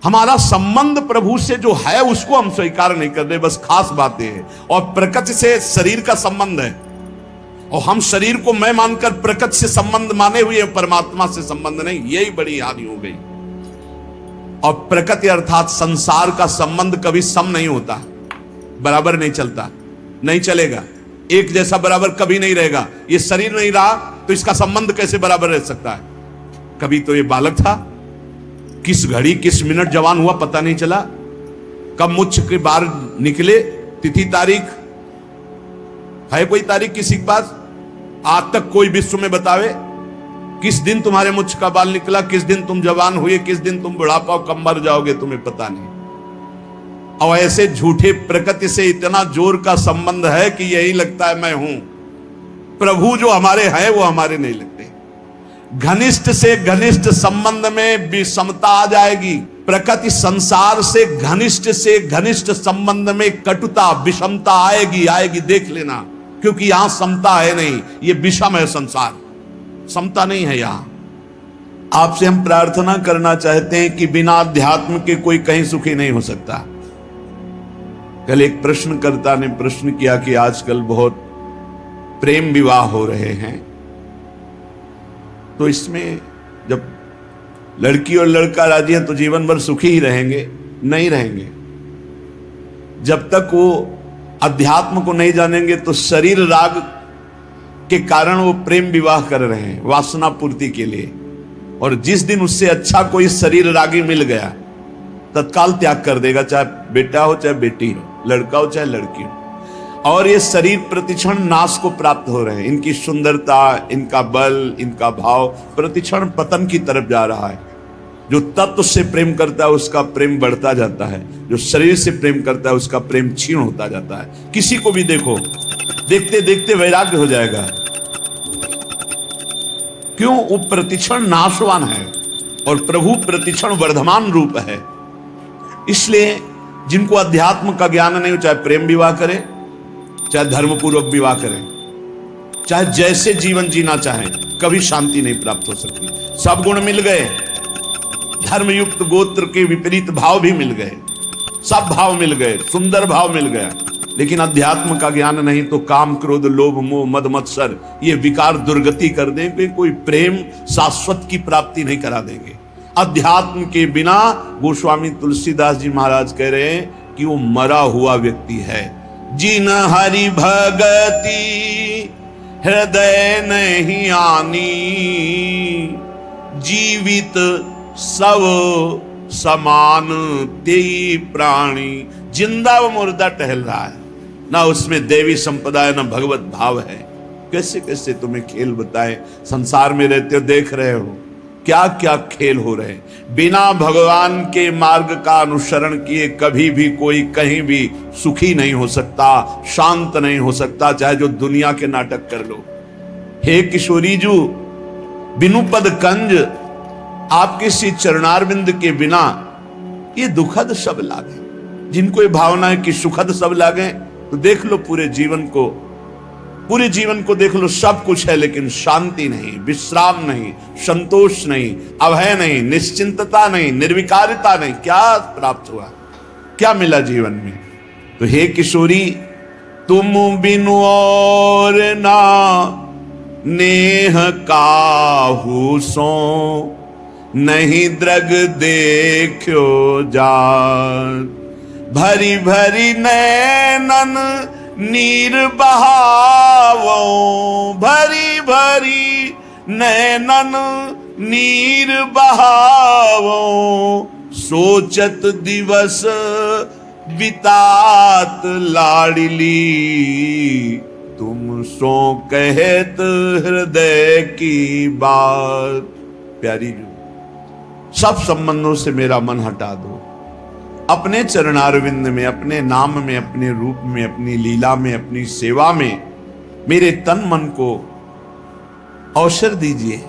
हमारा संबंध प्रभु से जो है उसको हम स्वीकार नहीं कर रहे, बस खास बातें हैं। और प्रकृति से शरीर का संबंध है, और हम शरीर को मैं मानकर प्रकृति से संबंध माने हुए, परमात्मा से संबंध नहीं। यही बड़ी हानि हो गई। और प्रकृति अर्थात संसार का संबंध कभी सम नहीं होता, बराबर नहीं चलता, नहीं चलेगा, एक जैसा बराबर कभी नहीं रहेगा। ये शरीर नहीं रहा तो इसका संबंध कैसे बराबर रह सकता है? कभी तो ये बालक था, किस घड़ी किस मिनट जवान हुआ पता नहीं चला, कब मुझ के बाल निकले, तिथि तारीख है कोई तारीख किसी के पास? आज तक कोई विश्व में बतावे किस दिन तुम्हारे मुझ का बाल निकला, किस दिन तुम जवान हुए, किस दिन तुम बुढ़ापा कब मर जाओगे, तुम्हें पता नहीं। और ऐसे झूठे प्रकृति से इतना जोर का संबंध है कि यही लगता है मैं हूं। प्रभु जो हमारे हैं वो हमारे नहीं लगते। घनिष्ठ से घनिष्ठ संबंध में विषमता आ जाएगी। प्रकृति संसार से घनिष्ठ संबंध में कटुता विषमता आएगी, देख लेना, क्योंकि यहां समता है नहीं, ये विषम है संसार, समता नहीं है यहां। आपसे हम प्रार्थना करना चाहते हैं कि बिना अध्यात्म के कोई कहीं सुखी नहीं हो सकता। कल एक प्रश्नकर्ता ने प्रश्न किया कि आजकल बहुत प्रेम विवाह हो रहे हैं, तो इसमें जब लड़की और लड़का राजी है तो जीवन भर सुखी ही रहेंगे? नहीं रहेंगे। जब तक वो अध्यात्म को नहीं जानेंगे तो शरीर राग के कारण वो प्रेम विवाह कर रहे हैं वासना पूर्ति के लिए। और जिस दिन उससे अच्छा कोई शरीर रागी मिल गया तत्काल त्याग कर देगा, चाहे बेटा हो चाहे बेटी हो, लड़का हो चाहे लड़की हो। और ये शरीर प्रतिक्षण नाश को प्राप्त हो रहे हैं। इनकी सुंदरता, इनका बल, इनका भाव प्रतिक्षण पतन की तरफ जा रहा है। जो तत्व से प्रेम करता है उसका प्रेम बढ़ता जाता है, जो शरीर से प्रेम करता है उसका प्रेम क्षीण होता जाता है। किसी को भी देखो, देखते देखते वैराग्य हो जाएगा। क्यों? वो प्रतिक्षण नाशवान है और प्रभु प्रतिक्षण वर्धमान रूप है। इसलिए जिनको अध्यात्म का ज्ञान नहीं हो, चाहे प्रेम विवाह करे, चाहे धर्मपूर्वक विवाह करें, चाहे जैसे जीवन जीना चाहें, कभी शांति नहीं प्राप्त हो सकती। सब गुण मिल गए, धर्मयुक्त गोत्र के विपरीत भाव भी मिल गए, सब भाव मिल गए, सुंदर भाव मिल गया, लेकिन अध्यात्म का ज्ञान नहीं तो काम क्रोध लोभ मोह मद मत्सर ये विकार दुर्गति कर देंगे। कोई प्रेम शाश्वत की प्राप्ति नहीं करा देंगे। अध्यात्म के बिना गोस्वामी तुलसीदास जी महाराज कह रहे हैं कि वो मरा हुआ व्यक्ति है। जिन हरि भगति हृदय नहीं आनी, जीवित सब समान तेई प्राणी। जिंदा व मुर्दा टहल रहा है, ना उसमें देवी संपदा है ना भगवत भाव है। कैसे कैसे तुम्हें खेल बताएं, संसार में रहते हो देख रहे हो क्या क्या खेल हो रहे हैं। बिना भगवान के मार्ग का अनुसरण किए कभी भी कोई कहीं भी सुखी नहीं हो सकता, शांत नहीं हो सकता, चाहे जो दुनिया के नाटक कर लो। हे किशोरी जू, बिनु पद कंज, आपके श्री चरणारविंद के बिना ये दुखद सब लागे। जिनको ये भावना है कि सुखद सब लागे तो देख लो पूरे जीवन को देख लो, सब कुछ है लेकिन शांति नहीं, विश्राम नहीं, संतोष नहीं, अभय नहीं, निश्चिंतता नहीं, निर्विकारिता नहीं। क्या प्राप्त हुआ, क्या मिला जीवन में? तो हे किशोरी, तुम बिनु और ना नेह काहू सो, नहीं द्रग देखो जात। भरी भरी नैनन नीर बहावो, भरी भरी नैनन नीर बहावो। सोचत दिवस बितात लाडली, तुम सो कहत हृदय की बात। प्यारी जो सब संबंधों से मेरा मन हटा दो, अपने चरणारविंद में, अपने नाम में, अपने रूप में, अपनी लीला में, अपनी सेवा में मेरे तन मन को अवसर दीजिए।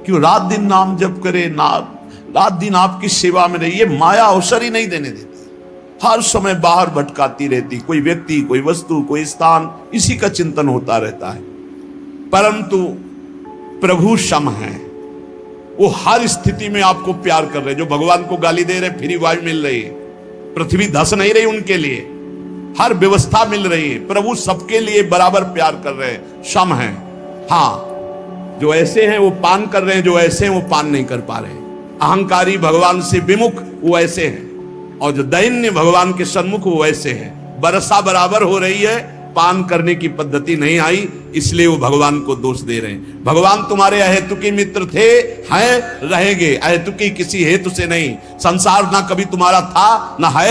क्यों रात दिन नाम जप करे, रात दिन आपकी सेवा में रहे। ये माया अवसर ही नहीं देने देती, हर समय बाहर भटकाती रहती। कोई व्यक्ति, कोई वस्तु, कोई स्थान, इसी का चिंतन होता रहता है। परंतु प्रभु सम है, वो हर स्थिति में आपको प्यार कर रहे हैं। जो भगवान को गाली दे रहे, फ्री वायु मिल रही है, पृथ्वी धस नहीं रही उनके लिए, हर व्यवस्था मिल रही है। प्रभु सबके लिए बराबर प्यार कर रहे हैं, सम है। हाँ, जो ऐसे हैं वो पान कर रहे हैं, जो ऐसे हैं वो पान नहीं कर पा रहे। अहंकारी भगवान से विमुख वो ऐसे हैं, और जो दैन्य भगवान के सन्मुख वो ऐसे हैं। वर्षा बराबर हो रही है, पान करने की पद्धति नहीं आई, इसलिए वो भगवान को दोष दे रहे हैं। भगवान तुम्हारे अहेतुकी मित्र थे, हैं, रहेंगे। अहेतुकी किसी हेतु से नहीं। संसार ना कभी तुम्हारा था ना है।